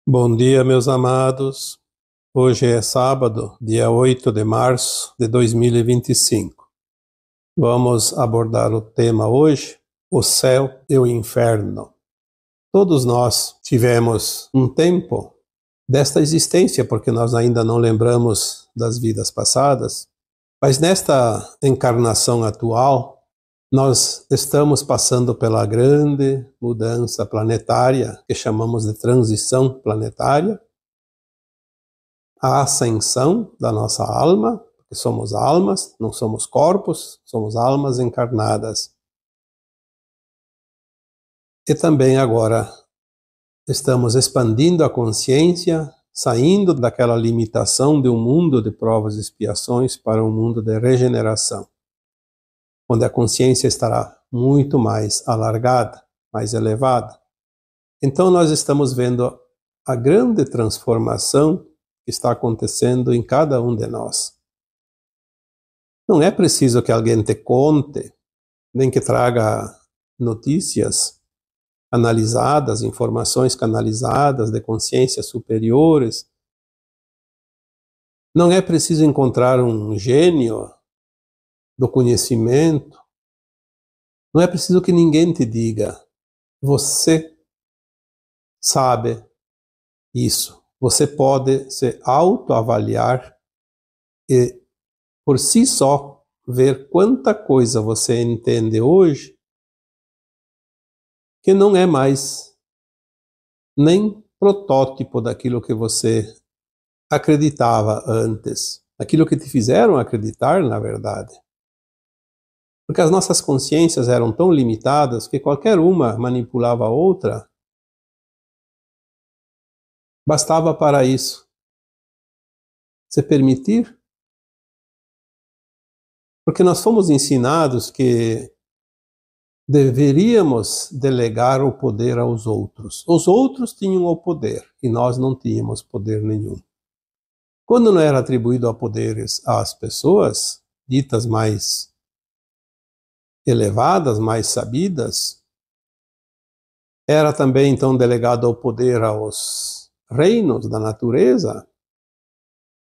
Bom dia, meus amados. Hoje é sábado, dia 8 de março de 2025. Vamos abordar o tema hoje, o céu e o inferno. Todos nós tivemos um tempo desta existência, porque nós ainda não lembramos das vidas passadas, mas nesta encarnação atual, nós estamos passando pela grande mudança planetária, que chamamos de transição planetária, a ascensão da nossa alma, porque somos almas, não somos corpos, somos almas encarnadas. E também agora estamos expandindo a consciência, saindo daquela limitação de um mundo de provas e expiações para um mundo de regeneração, onde a consciência estará muito mais alargada, mais elevada. Então nós estamos vendo a grande transformação que está acontecendo em cada um de nós. Não é preciso que alguém te conte, nem que traga notícias analisadas, informações canalizadas de consciências superiores. Não é preciso encontrar um gênio do conhecimento. Não é preciso que ninguém te diga. Você sabe isso. Você pode se autoavaliar e, por si só, ver quanta coisa você entende hoje que não é mais nem protótipo daquilo que você acreditava antes, aquilo que te fizeram acreditar, na verdade. Porque as nossas consciências eram tão limitadas que qualquer uma manipulava a outra. Bastava para isso se permitir. Porque nós fomos ensinados que deveríamos delegar o poder aos outros. Os outros tinham o poder e nós não tínhamos poder nenhum. Quando não era atribuído a poderes às pessoas, ditas mais elevadas, mais sabidas, era também então delegado o poder aos reinos da natureza,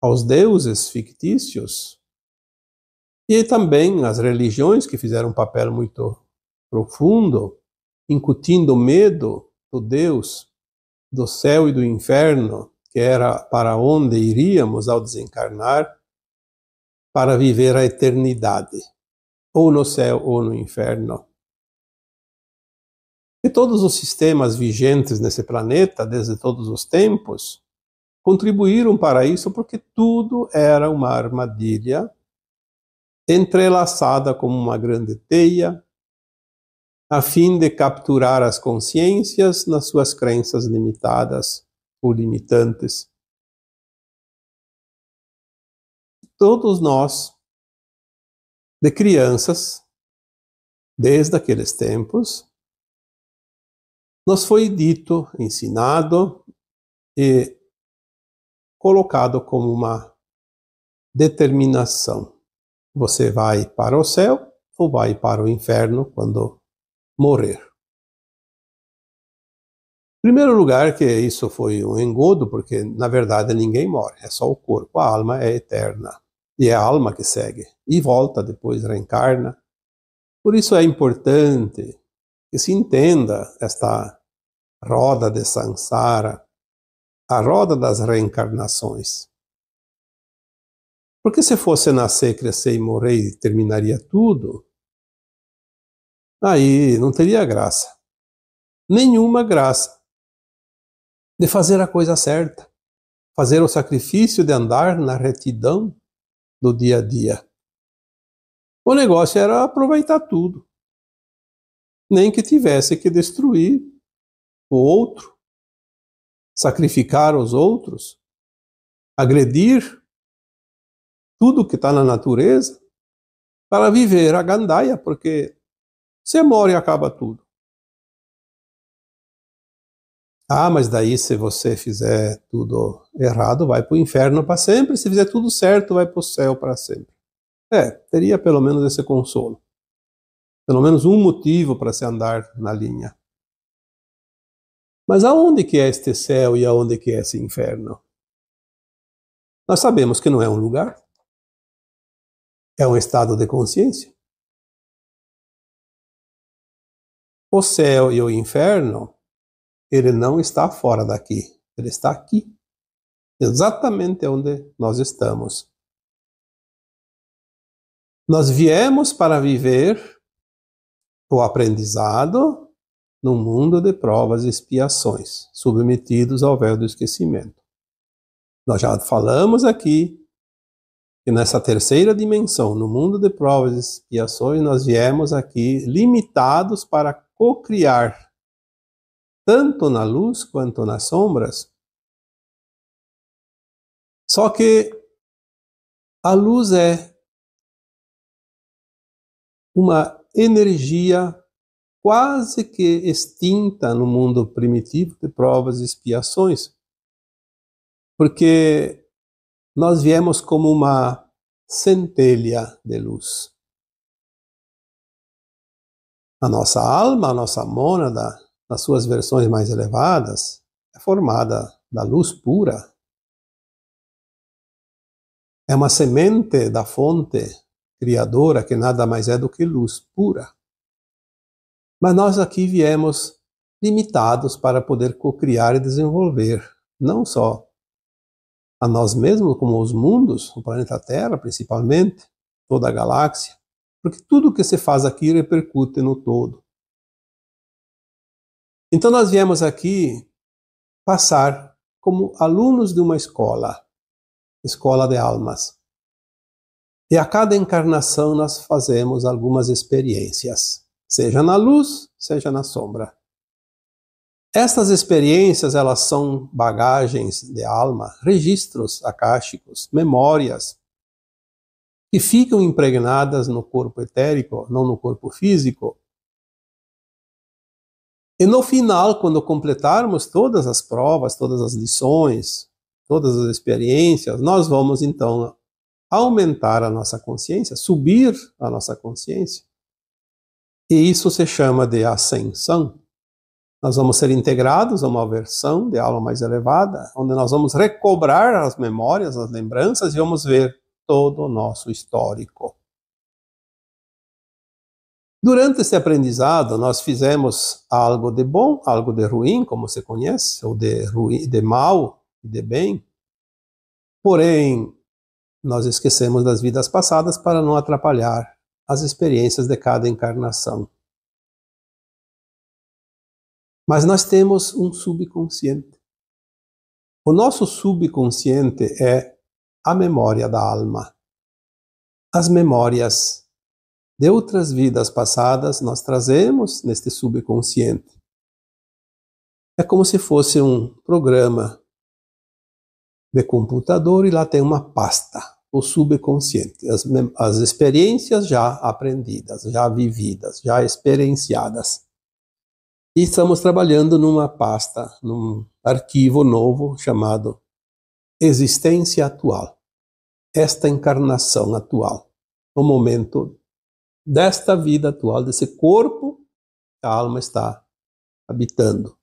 aos deuses fictícios, e também às religiões que fizeram um papel muito profundo, incutindo medo do Deus, do céu e do inferno, que era para onde iríamos ao desencarnar, para viver a eternidade, ou no céu ou no inferno. E todos os sistemas vigentes nesse planeta, desde todos os tempos, contribuíram para isso porque tudo era uma armadilha entrelaçada como uma grande teia, a fim de capturar as consciências nas suas crenças limitadas ou limitantes. Todos nós, de crianças, desde aqueles tempos, nos foi dito, ensinado e colocado como uma determinação. Você vai para o céu ou vai para o inferno quando morrer. Em primeiro lugar, que isso foi um engodo, porque na verdade ninguém morre, é só o corpo. A alma é eterna. E é a alma que segue. E volta, depois reencarna. Por isso é importante que se entenda esta roda de samsara, a roda das reencarnações. Porque se fosse nascer, crescer e morrer e terminaria tudo, aí não teria graça. Nenhuma graça de fazer a coisa certa, fazer o sacrifício de andar na retidão do dia a dia. O negócio era aproveitar tudo, nem que tivesse que destruir o outro, sacrificar os outros, agredir tudo que está na natureza para viver a gandaia, porque você morre e acaba tudo. Ah, mas daí se você fizer tudo errado, vai para o inferno para sempre. Se fizer tudo certo, vai para o céu para sempre. Teria pelo menos esse consolo. Pelo menos um motivo para se andar na linha. Mas aonde que é este céu e aonde que é esse inferno? Nós sabemos que não é um lugar, é um estado de consciência. O céu e o inferno, ele não está fora daqui, ele está aqui, exatamente onde nós estamos. Nós viemos para viver o aprendizado num mundo de provas e expiações, submetidos ao véu do esquecimento. Nós já falamos aqui que nessa terceira dimensão, no mundo de provas e expiações, nós viemos aqui limitados para co-criar, tanto na luz quanto nas sombras. Só que a luz é uma energia quase que extinta no mundo primitivo de provas e expiações, porque nós viemos como uma centelha de luz. A nossa alma, a nossa mônada, nas suas versões mais elevadas, é formada da luz pura. É uma semente da fonte criadora que nada mais é do que luz pura. Mas nós aqui viemos limitados para poder co-criar e desenvolver, não só a nós mesmos, como os mundos, o planeta Terra principalmente, toda a galáxia, porque tudo que se faz aqui repercute no todo. Então nós viemos aqui passar como alunos de uma escola de almas. E a cada encarnação nós fazemos algumas experiências, seja na luz, seja na sombra. Estas experiências, elas são bagagens de alma, registros akáshicos, memórias, que ficam impregnadas no corpo etérico, não no corpo físico. E no final, quando completarmos todas as provas, todas as lições, todas as experiências, nós vamos então aumentar a nossa consciência, subir a nossa consciência. E isso se chama de ascensão. Nós vamos ser integrados a uma versão de alma mais elevada, onde nós vamos recobrar as memórias, as lembranças e vamos ver todo o nosso histórico. Durante esse aprendizado, nós fizemos algo de bom, algo de ruim, como você conhece, ou de mal e de bem. Porém, nós esquecemos das vidas passadas para não atrapalhar as experiências de cada encarnação. Mas nós temos um subconsciente. O nosso subconsciente é a memória da alma. As memórias de outras vidas passadas nós trazemos neste subconsciente. É como se fosse um programa de computador e lá tem uma pasta, o subconsciente, as experiências já aprendidas, já vividas, já experienciadas. E estamos trabalhando numa pasta, num arquivo novo chamado Existência Atual. Esta encarnação atual, o momento desta vida atual, desse corpo que a alma está habitando.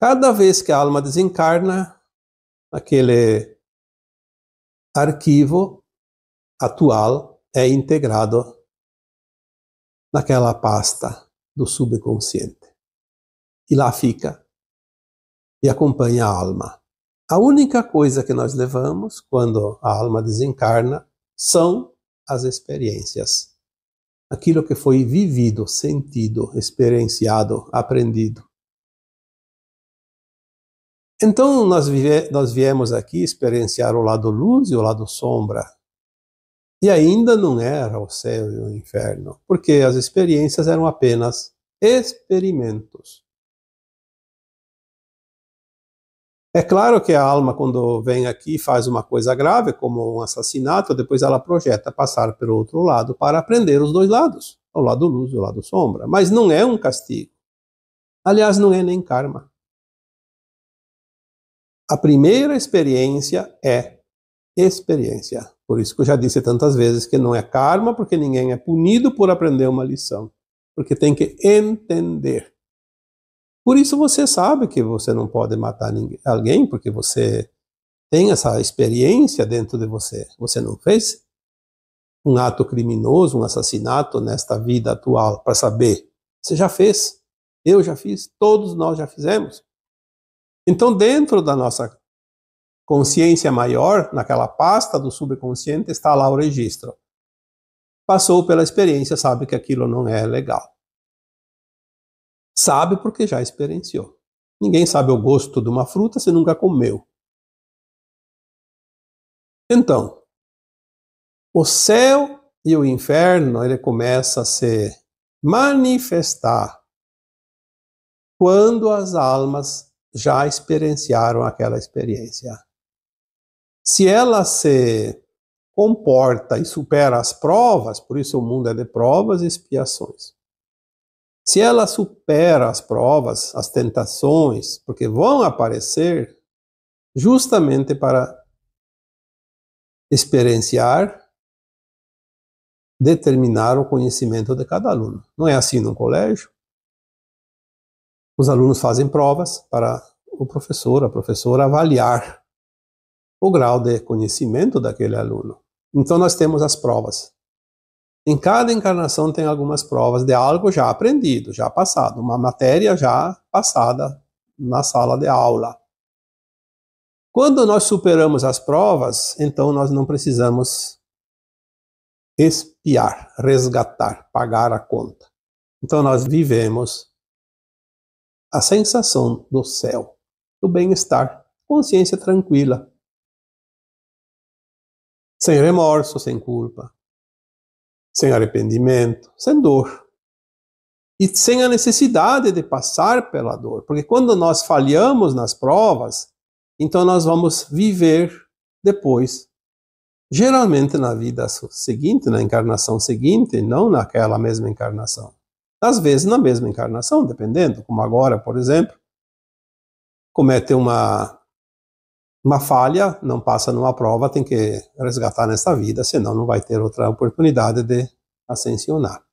Cada vez que a alma desencarna, aquele arquivo atual é integrado naquela pasta do subconsciente. E lá fica e acompanha a alma. A única coisa que nós levamos quando a alma desencarna são as experiências. Aquilo que foi vivido, sentido, experienciado, aprendido. Então nós viemos aqui experienciar o lado luz e o lado sombra. E ainda não era o céu e o inferno, porque as experiências eram apenas experimentos. É claro que a alma, quando vem aqui, faz uma coisa grave, como um assassinato, depois ela projeta passar pelo outro lado para aprender os dois lados, o lado luz e o lado sombra. Mas não é um castigo. Aliás, não é nem karma. A primeira experiência é experiência. Por isso que eu já disse tantas vezes que não é karma, porque ninguém é punido por aprender uma lição. Porque tem que entender. Por isso você sabe que você não pode matar alguém, porque você tem essa experiência dentro de você. Você não fez um ato criminoso, um assassinato nesta vida atual para saber. Você já fez, eu já fiz, todos nós já fizemos. Então, dentro da nossa consciência maior, naquela pasta do subconsciente, está lá o registro. Passou pela experiência, sabe que aquilo não é legal. Sabe porque já experienciou. Ninguém sabe o gosto de uma fruta se nunca comeu. Então, o céu e o inferno, ele começa a se manifestar quando as almas já experienciaram aquela experiência. Se ela se comporta e supera as provas, por isso o mundo é de provas e expiações. Se ela supera as provas, as tentações, porque vão aparecer justamente para experienciar, determinar o conhecimento de cada aluno. Não é assim no colégio? Os alunos fazem provas para o professor, a professora avaliar o grau de conhecimento daquele aluno. Então nós temos as provas. Em cada encarnação tem algumas provas de algo já aprendido, já passado, uma matéria já passada na sala de aula. Quando nós superamos as provas, então nós não precisamos expiar, resgatar, pagar a conta. Então nós vivemos a sensação do céu, do bem-estar, consciência tranquila, sem remorso, sem culpa, sem arrependimento, sem dor. E sem a necessidade de passar pela dor. Porque quando nós falhamos nas provas, então nós vamos viver depois. Geralmente na vida seguinte, na encarnação seguinte, não naquela mesma encarnação. Às vezes na mesma encarnação, dependendo. Como agora, por exemplo, comete uma falha, não passa numa prova, tem que resgatar nesta vida, senão não vai ter outra oportunidade de ascensionar.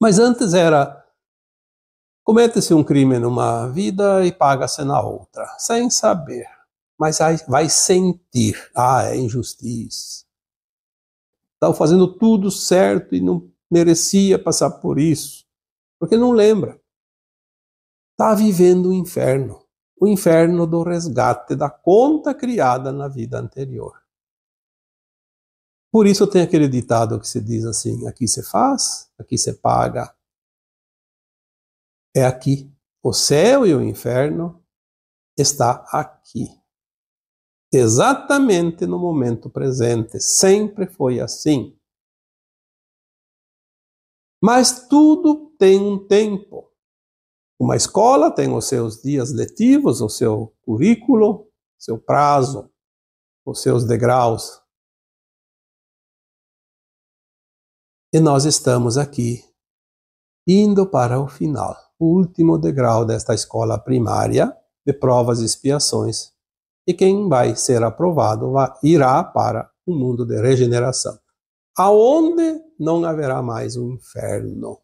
Mas antes era, comete-se um crime numa vida e paga-se na outra, sem saber. Mas vai sentir, é injustiça. Estava fazendo tudo certo e não merecia passar por isso, porque não lembra. Está vivendo o inferno do resgate da conta criada na vida anterior. Por isso tem aquele ditado que se diz assim, aqui se faz, aqui se paga. É aqui. O céu e o inferno está aqui. Exatamente no momento presente. Sempre foi assim. Mas tudo tem um tempo. Uma escola tem os seus dias letivos, o seu currículo, seu prazo, os seus degraus. E nós estamos aqui, indo para o final, o último degrau desta escola primária de provas e expiações. E quem vai ser aprovado irá para o mundo de regeneração, aonde não haverá mais um inferno,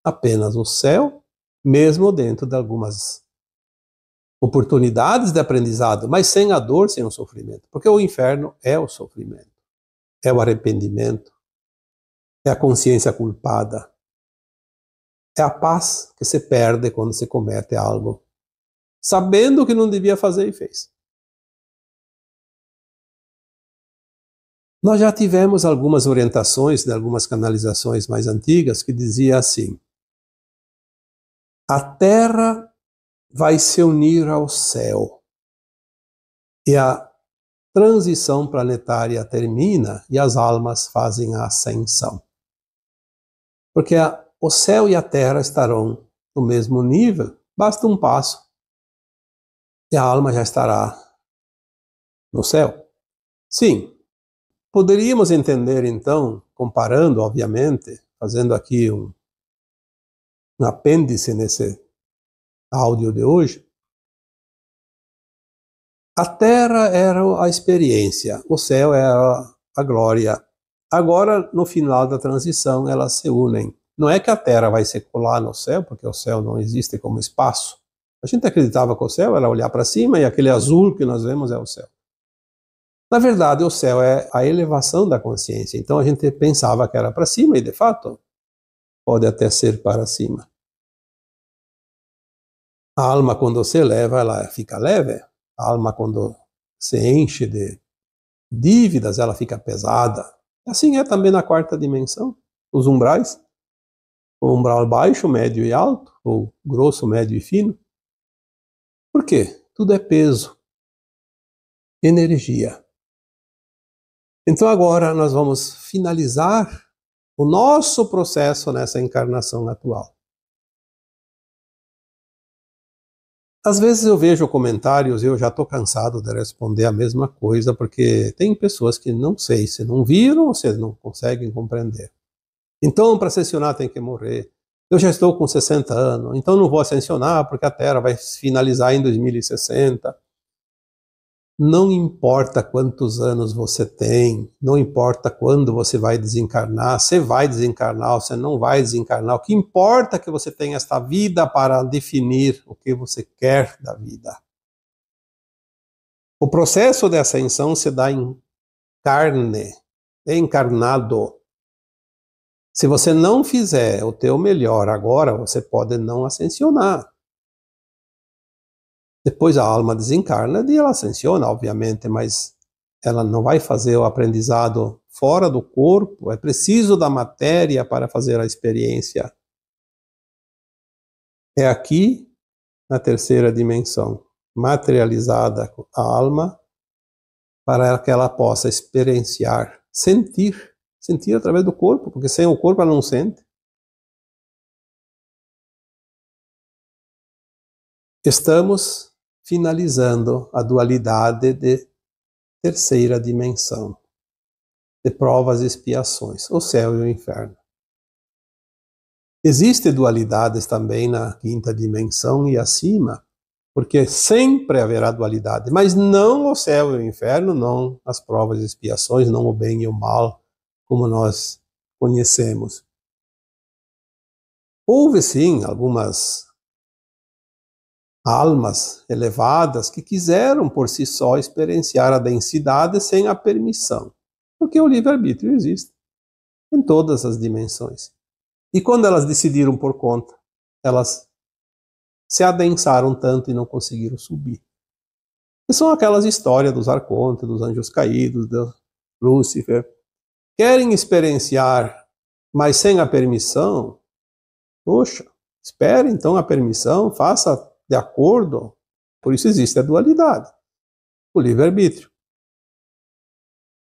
apenas o céu, mesmo dentro de algumas oportunidades de aprendizado, mas sem a dor, sem o sofrimento, porque o inferno é o sofrimento, é o arrependimento, é a consciência culpada, é a paz que se perde quando se comete algo, sabendo que não devia fazer e fez. Nós já tivemos algumas orientações de algumas canalizações mais antigas que dizia assim: a Terra vai se unir ao céu e a transição planetária termina e as almas fazem a ascensão. Porque o céu e a Terra estarão no mesmo nível, basta um passo e a alma já estará no céu. Sim. Poderíamos entender, então, comparando, obviamente, fazendo aqui um apêndice nesse áudio de hoje, a Terra era a experiência, o céu era a glória. Agora, no final da transição, elas se unem Não é que a Terra vai circular no céu, porque o céu não existe como espaço. A gente acreditava que o céu era olhar para cima e aquele azul que nós vemos é o céu. Na verdade, o céu é a elevação da consciência. Então a gente pensava que era para cima e, de fato, pode até ser para cima. A alma, quando se eleva, ela fica leve. A alma, quando se enche de dívidas, ela fica pesada. Assim é também na quarta dimensão. Os umbrais, o umbral baixo, médio e alto, ou grosso, médio e fino. Por quê? Tudo é peso, energia. Então agora nós vamos finalizar o nosso processo nessa encarnação atual. Às vezes eu vejo comentários e eu já estou cansado de responder a mesma coisa, porque tem pessoas que não sei se não viram ou se não conseguem compreender. Então, para ascensionar tem que morrer. Eu já estou com 60 anos, então não vou ascensionar porque a Terra vai finalizar em 2060. Não importa quantos anos você tem, não importa quando você vai desencarnar, você vai desencarnar ou você não vai desencarnar. O que importa é que você tenha esta vida para definir o que você quer da vida. O processo de ascensão se dá em carne, encarnado. Se você não fizer o teu melhor agora, você pode não ascensionar. Depois a alma desencarna e ela ascensiona, obviamente, mas ela não vai fazer o aprendizado fora do corpo. É preciso da matéria para fazer a experiência. É aqui, na terceira dimensão, materializada a alma, para que ela possa experienciar, sentir através do corpo, porque sem o corpo ela não sente. Estamos finalizando a dualidade de terceira dimensão, de provas e expiações, o céu e o inferno. Existem dualidades também na quinta dimensão e acima, porque sempre haverá dualidade, mas não o céu e o inferno, não as provas e expiações, não o bem e o mal, como nós conhecemos. Houve sim algumas almas elevadas que quiseram por si só experienciar a densidade sem a permissão, porque o livre-arbítrio existe em todas as dimensões. E quando elas decidiram por conta, elas se adensaram tanto e não conseguiram subir. E são aquelas histórias dos arcontes, dos anjos caídos, de Lúcifer. Querem experienciar, mas sem a permissão? Poxa, espere então a permissão, faça de acordo. Por isso existe a dualidade, o livre-arbítrio.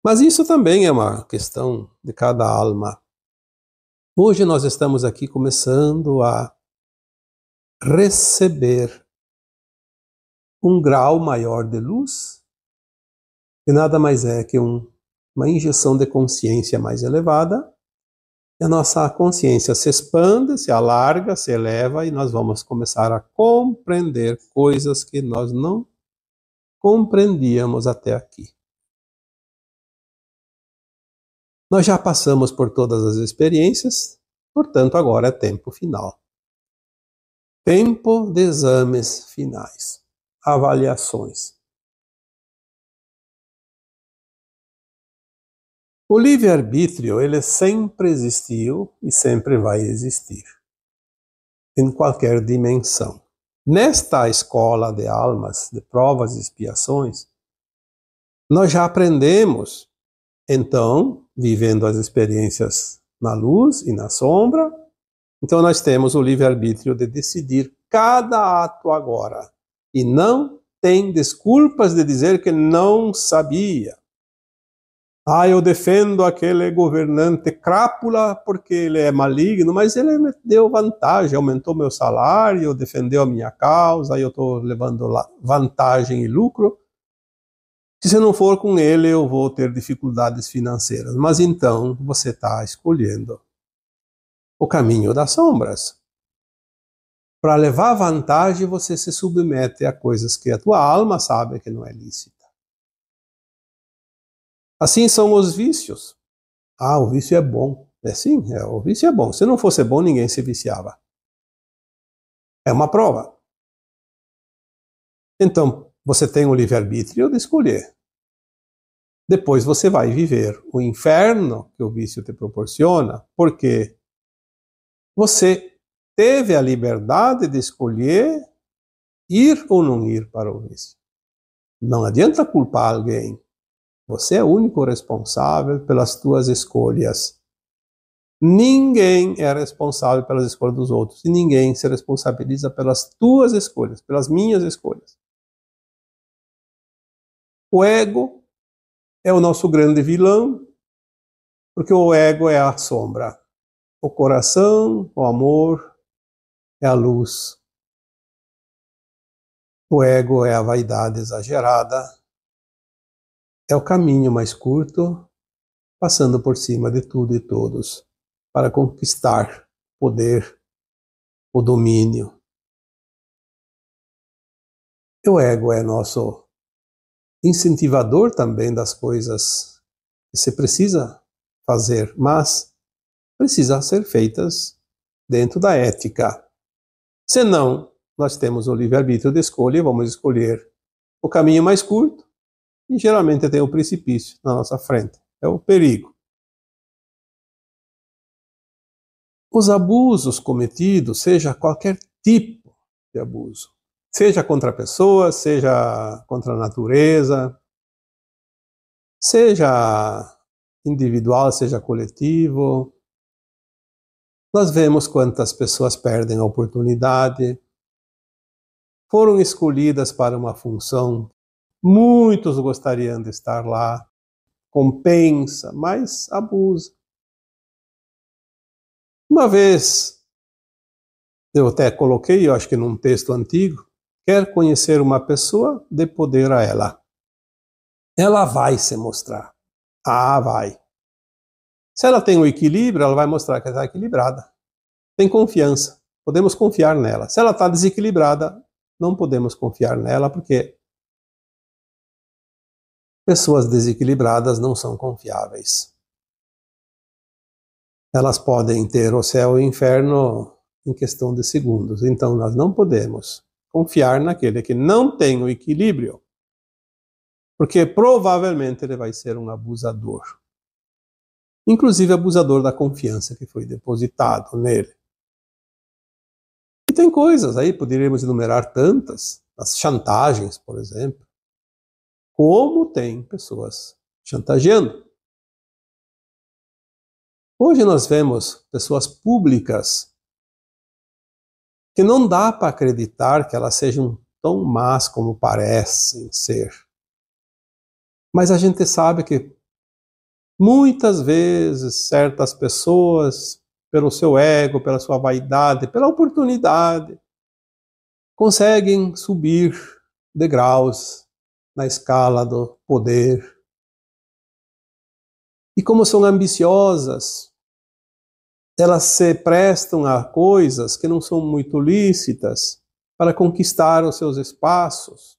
Mas isso também é uma questão de cada alma. Hoje nós estamos aqui começando a receber um grau maior de luz, que nada mais é que uma injeção de consciência mais elevada. E a nossa consciência se expande, se alarga, se eleva e nós vamos começar a compreender coisas que nós não compreendíamos até aqui. Nós já passamos por todas as experiências, portanto agora é tempo final. Tempo de exames finais, avaliações. O livre-arbítrio, ele sempre existiu e sempre vai existir, em qualquer dimensão. Nesta escola de almas, de provas e expiações, nós já aprendemos, então, vivendo as experiências na luz e na sombra, então nós temos o livre-arbítrio de decidir cada ato agora. E não tem desculpas de dizer que não sabia. Eu defendo aquele governante crápula porque ele é maligno, mas ele me deu vantagem, aumentou meu salário, defendeu a minha causa, eu estou levando vantagem e lucro. Se não for com ele, eu vou ter dificuldades financeiras. Mas então você está escolhendo o caminho das sombras. Para levar vantagem, você se submete a coisas que a tua alma sabe que não é lícita. Assim são os vícios. O vício é bom. É sim, o vício é bom. Se não fosse bom, ninguém se viciava. É uma prova. Então, você tem o livre-arbítrio de escolher. Depois você vai viver o inferno que o vício te proporciona, porque você teve a liberdade de escolher ir ou não ir para o vício. Não adianta culpar alguém. Você é o único responsável pelas tuas escolhas. Ninguém é responsável pelas escolhas dos outros. E ninguém se responsabiliza pelas tuas escolhas, pelas minhas escolhas. O ego é o nosso grande vilão, porque o ego é a sombra. O coração, o amor, é a luz. O ego é a vaidade exagerada. É o caminho mais curto, passando por cima de tudo e todos, para conquistar poder, o domínio. E o ego é nosso incentivador também das coisas que se precisa fazer, mas precisa ser feitas dentro da ética. Senão, nós temos o livre-arbítrio de escolha e vamos escolher o caminho mais curto e geralmente tem o precipício na nossa frente. É o perigo. Os abusos cometidos, seja qualquer tipo de abuso, seja contra a pessoa, seja contra a natureza, seja individual, seja coletivo, nós vemos quantas pessoas perdem a oportunidade, foram escolhidas para uma função, muitos gostariam de estar lá, compensa, mas abusa. Uma vez, eu até coloquei, eu acho que num texto antigo, quer conhecer uma pessoa, dê poder a ela. Ela vai se mostrar. Ah, vai. Se ela tem o equilíbrio, ela vai mostrar que ela está equilibrada. Tem confiança. Podemos confiar nela. Se ela está desequilibrada, não podemos confiar nela, porque pessoas desequilibradas não são confiáveis. Elas podem ter o céu e o inferno em questão de segundos. Então, nós não podemos confiar naquele que não tem o equilíbrio, porque provavelmente ele vai ser um abusador. Inclusive abusador da confiança que foi depositado nele. E tem coisas aí, poderíamos enumerar tantas, as chantagens, por exemplo, como tem pessoas chantageando. Hoje nós vemos pessoas públicas que não dá para acreditar que elas sejam tão más como parecem ser. Mas a gente sabe que muitas vezes certas pessoas, pelo seu ego, pela sua vaidade, pela oportunidade, conseguem subir degraus na escala do poder. E como são ambiciosas, elas se prestam a coisas que não são muito lícitas para conquistar os seus espaços.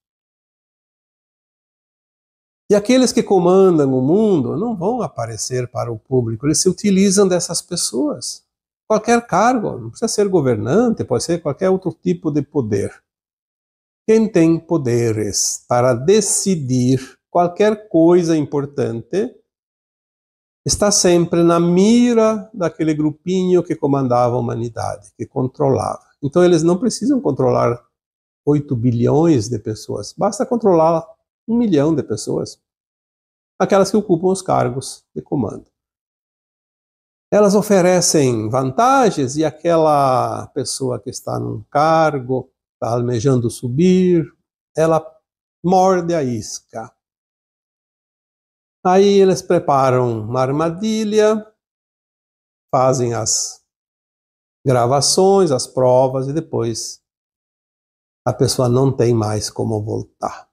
E aqueles que comandam o mundo não vão aparecer para o público, eles se utilizam dessas pessoas. Qualquer cargo, não precisa ser governante, pode ser qualquer outro tipo de poder. Quem tem poderes para decidir qualquer coisa importante está sempre na mira daquele grupinho que comandava a humanidade, que controlava. Então eles não precisam controlar 8 bilhões de pessoas, basta controlar 1 milhão de pessoas, aquelas que ocupam os cargos de comando. Elas oferecem vantagens e aquela pessoa que está num cargo, está almejando subir, ela morde a isca. Aí eles preparam uma armadilha, fazem as gravações, as provas e depois a pessoa não tem mais como voltar.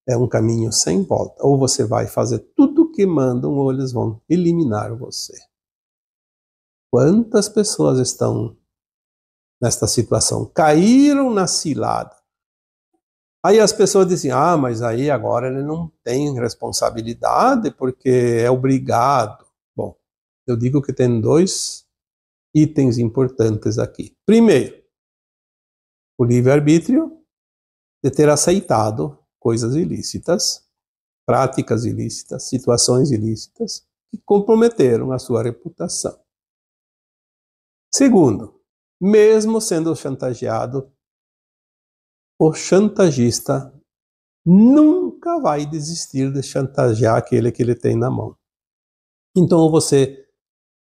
É um caminho sem volta. Ou você vai fazer tudo o que mandam ou eles vão eliminar você. Quantas pessoas estão nesta situação? Caíram na cilada. Aí as pessoas dizem, mas aí agora ele não tem responsabilidade porque é obrigado. Bom, Eu digo que tem dois itens importantes aqui. Primeiro, o livre-arbítrio de ter aceitado coisas ilícitas, práticas ilícitas, situações ilícitas, que comprometeram a sua reputação. Segundo, mesmo sendo chantageado, o chantagista nunca vai desistir de chantagear aquele que ele tem na mão. Então você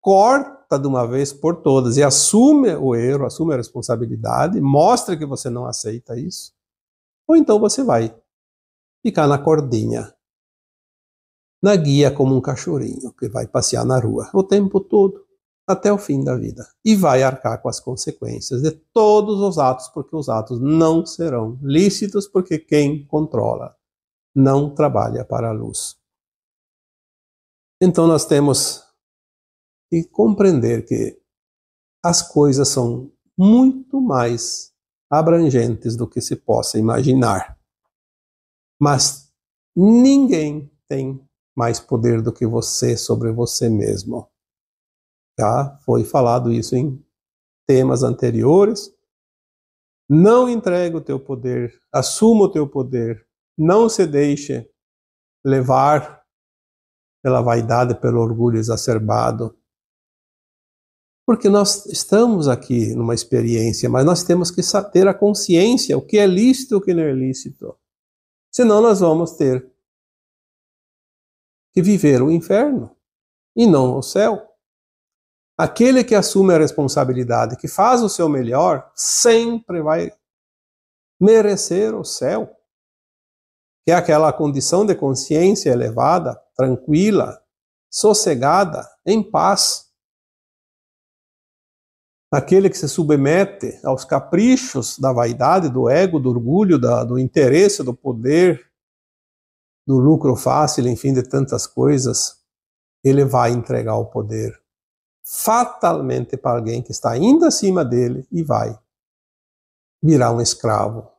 corta de uma vez por todas e assume o erro, assume a responsabilidade, mostra que você não aceita isso, ou então você vai ficar na cordinha, na guia como um cachorrinho que vai passear na rua o tempo todo, até o fim da vida, e vai arcar com as consequências de todos os atos, porque os atos não serão lícitos, porque quem controla não trabalha para a luz. Então nós temos que compreender que as coisas são muito mais abrangentes do que se possa imaginar. Mas ninguém tem mais poder do que você sobre você mesmo. Já foi falado isso em temas anteriores. Não entregue o teu poder, assuma o teu poder, não se deixe levar pela vaidade, pelo orgulho exacerbado. Porque nós estamos aqui numa experiência, mas nós temos que ter a consciência, o que é lícito e o que não é lícito. Senão nós vamos ter que viver o inferno e não o céu. Aquele que assume a responsabilidade, que faz o seu melhor, sempre vai merecer o céu, que é aquela condição de consciência elevada, tranquila, sossegada, em paz. Aquele que se submete aos caprichos da vaidade, do ego, do orgulho, do interesse, do poder, do lucro fácil, enfim, de tantas coisas, ele vai entregar o poder fatalmente para alguém que está ainda acima dele e vai virar um escravo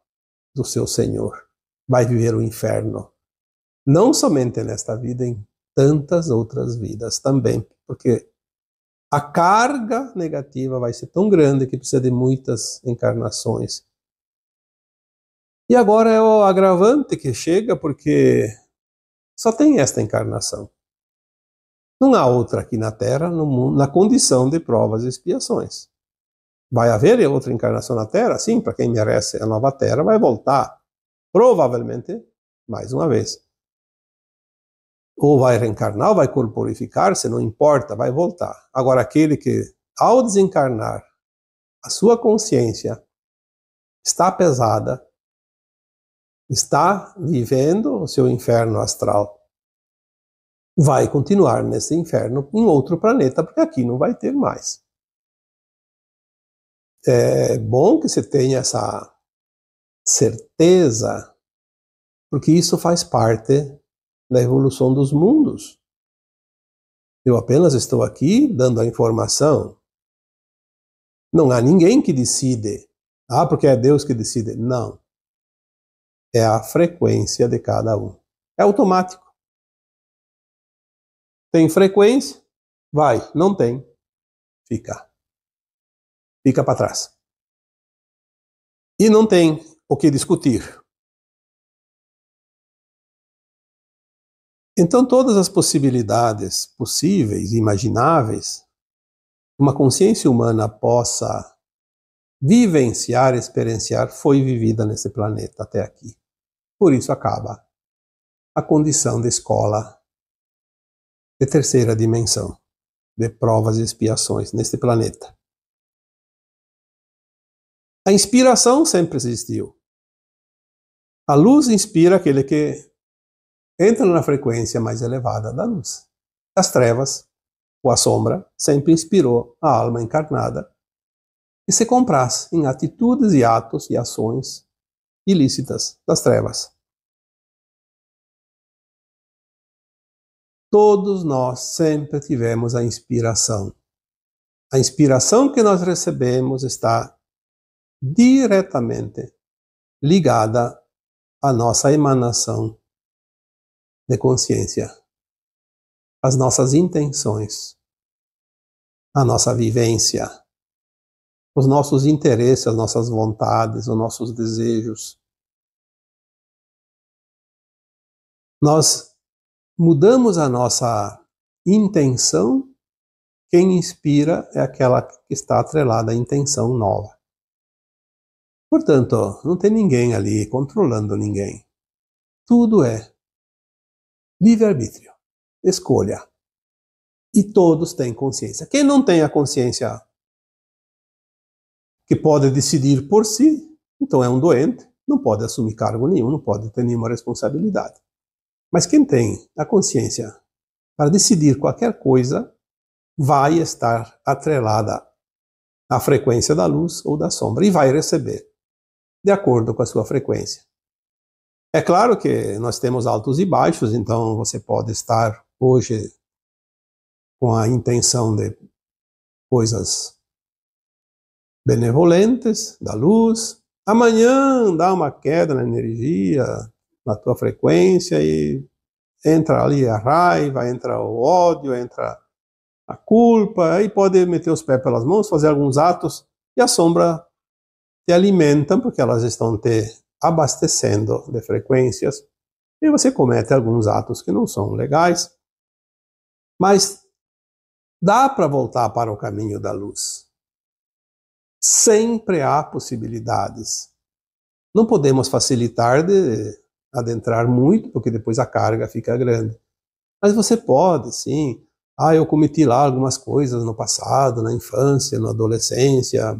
do seu senhor. Vai viver o inferno. Não somente nesta vida, em tantas outras vidas também, porque a carga negativa vai ser tão grande que precisa de muitas encarnações. E agora é o agravante que chega, porque só tem esta encarnação. Não há outra aqui na Terra, no mundo, na condição de provas e expiações. Vai haver outra encarnação na Terra? Sim, para quem merece a nova Terra, vai voltar. Provavelmente, mais uma vez. Ou vai reencarnar, ou vai corporificar-se, não importa, vai voltar. Agora, aquele que, ao desencarnar, a sua consciência está pesada, está vivendo o seu inferno astral, vai continuar nesse inferno em outro planeta, porque aqui não vai ter mais. É bom que você tenha essa certeza, porque isso faz parte da evolução dos mundos. Eu apenas estou aqui dando a informação. Não há ninguém que decide. Ah, porque é Deus que decide. Não. É a frequência de cada um. É automático. Tem frequência? Vai. Não tem? Fica. Fica para trás. E não tem o que discutir. Então, todas as possibilidades possíveis e imagináveis, uma consciência humana possa vivenciar, experienciar, foi vivida nesse planeta até aqui. Por isso acaba a condição de escola de terceira dimensão, de provas e expiações neste planeta. A inspiração sempre existiu. A luz inspira aquele que entra na frequência mais elevada da luz. As trevas, ou a sombra, sempre inspirou a alma encarnada que se compraz em atitudes e atos e ações ilícitas das trevas. Todos nós sempre tivemos a inspiração. A inspiração que nós recebemos está diretamente ligada à nossa emanação de consciência, às nossas intenções. a nossa vivência, os nossos interesses, as nossas vontades, os nossos desejos. Nós mudamos a nossa intenção, quem inspira é aquela que está atrelada à intenção nova. Portanto, não tem ninguém ali controlando ninguém. Tudo é livre-arbítrio, escolha. E todos têm consciência. Quem não tem a consciência que pode decidir por si, então é um doente, não pode assumir cargo nenhum, não pode ter nenhuma responsabilidade. Mas quem tem a consciência para decidir qualquer coisa, vai estar atrelada à frequência da luz ou da sombra e vai receber de acordo com a sua frequência. É claro que nós temos altos e baixos, então você pode estar hoje com a intenção de coisas benevolentes, da luz, amanhã dá uma queda na energia, na tua frequência e entra ali a raiva, entra o ódio, entra a culpa, aí pode meter os pés pelas mãos, fazer alguns atos e a sombra te alimenta porque elas estão te abastecendo de frequências e você comete alguns atos que não são legais, mas dá para voltar para o caminho da luz. Sempre há possibilidades. Não podemos facilitar de adentrar muito, porque depois a carga fica grande. Mas você pode, sim. Eu cometi lá algumas coisas no passado, na infância, na adolescência,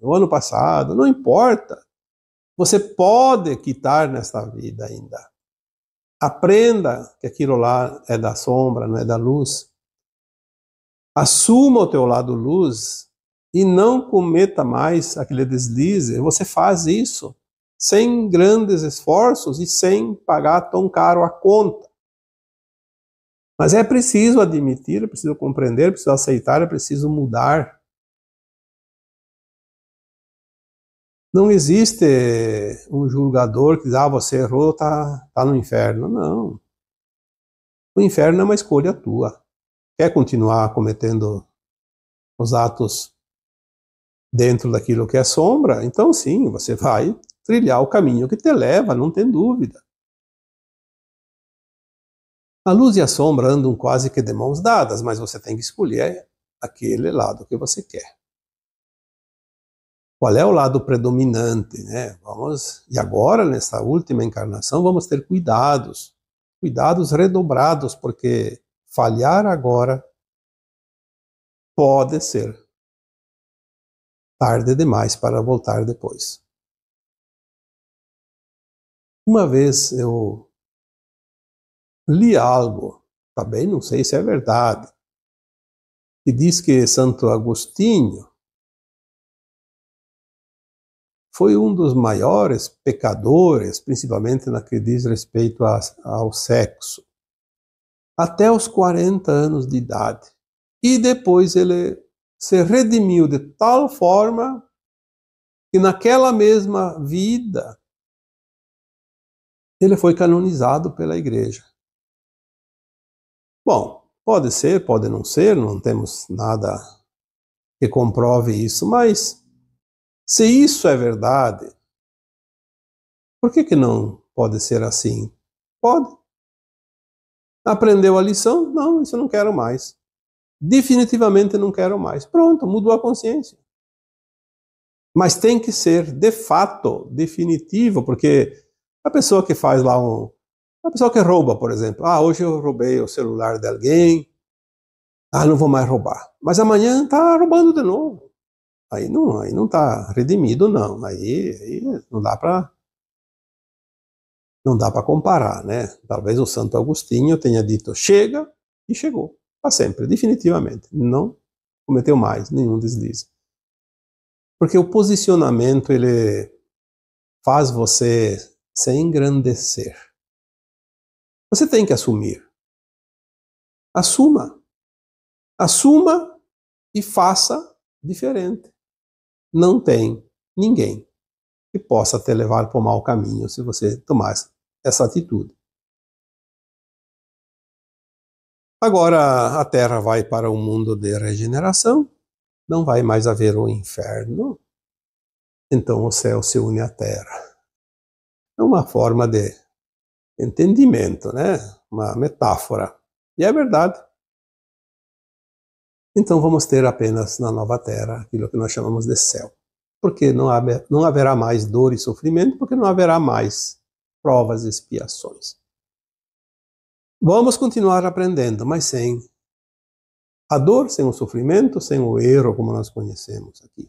no ano passado, não importa. Você pode quitar nesta vida ainda. Aprenda que aquilo lá é da sombra, não é da luz. Assuma o teu lado luz e não cometa mais aquele deslize. Você faz isso sem grandes esforços e sem pagar tão caro a conta. Mas é preciso admitir, é preciso compreender, é preciso aceitar, é preciso mudar. Não existe um julgador que diz, você errou, tá no inferno. Não. O inferno é uma escolha tua. Quer continuar cometendo os atos dentro daquilo que é sombra? Então sim, você vai trilhar o caminho que te leva, não tem dúvida. A luz e a sombra andam quase que de mãos dadas, mas você tem que escolher aquele lado que você quer. Qual é o lado predominante, né? E agora, nessa última encarnação, vamos ter cuidados redobrados, porque falhar agora pode ser tarde demais para voltar depois. Uma vez eu li algo, também não sei se é verdade, que diz que Santo Agostinho foi um dos maiores pecadores, principalmente no que diz respeito ao sexo, até os 40 anos de idade. E depois ele se redimiu de tal forma que naquela mesma vida ele foi canonizado pela igreja. Bom, pode ser, pode não ser, não temos nada que comprove isso, mas se isso é verdade, por que não pode ser assim? Pode. Aprendeu a lição? Não, isso eu não quero mais. Definitivamente não quero mais. Pronto, mudou a consciência. Mas tem que ser, de fato, definitivo, porque a pessoa que faz lá a pessoa que rouba, por exemplo, hoje eu roubei o celular de alguém, não vou mais roubar. Mas amanhã está roubando de novo. Aí não está redimido, não. Aí não dá para comparar, né? Talvez o Santo Agostinho tenha dito, chega, e chegou. Para sempre, definitivamente. Não cometeu mais nenhum deslize. Porque o posicionamento, ele faz você se engrandecer. Você tem que assumir. Assuma. Assuma e faça diferente. Não tem ninguém que possa te levar para o mau caminho se você tomar essa atitude. Agora a Terra vai para um mundo de regeneração, não vai mais haver o inferno, então o céu se une à terra. É uma forma de entendimento, né? Uma metáfora. E é verdade. Então vamos ter apenas na nova terra aquilo que nós chamamos de céu. Porque não haverá mais dor e sofrimento, porque não haverá mais provas e expiações. Vamos continuar aprendendo, mas sem a dor, sem o sofrimento, sem o erro, como nós conhecemos aqui.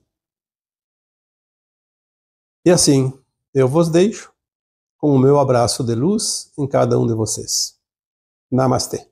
E assim, eu vos deixo com o meu abraço de luz em cada um de vocês. Namastê.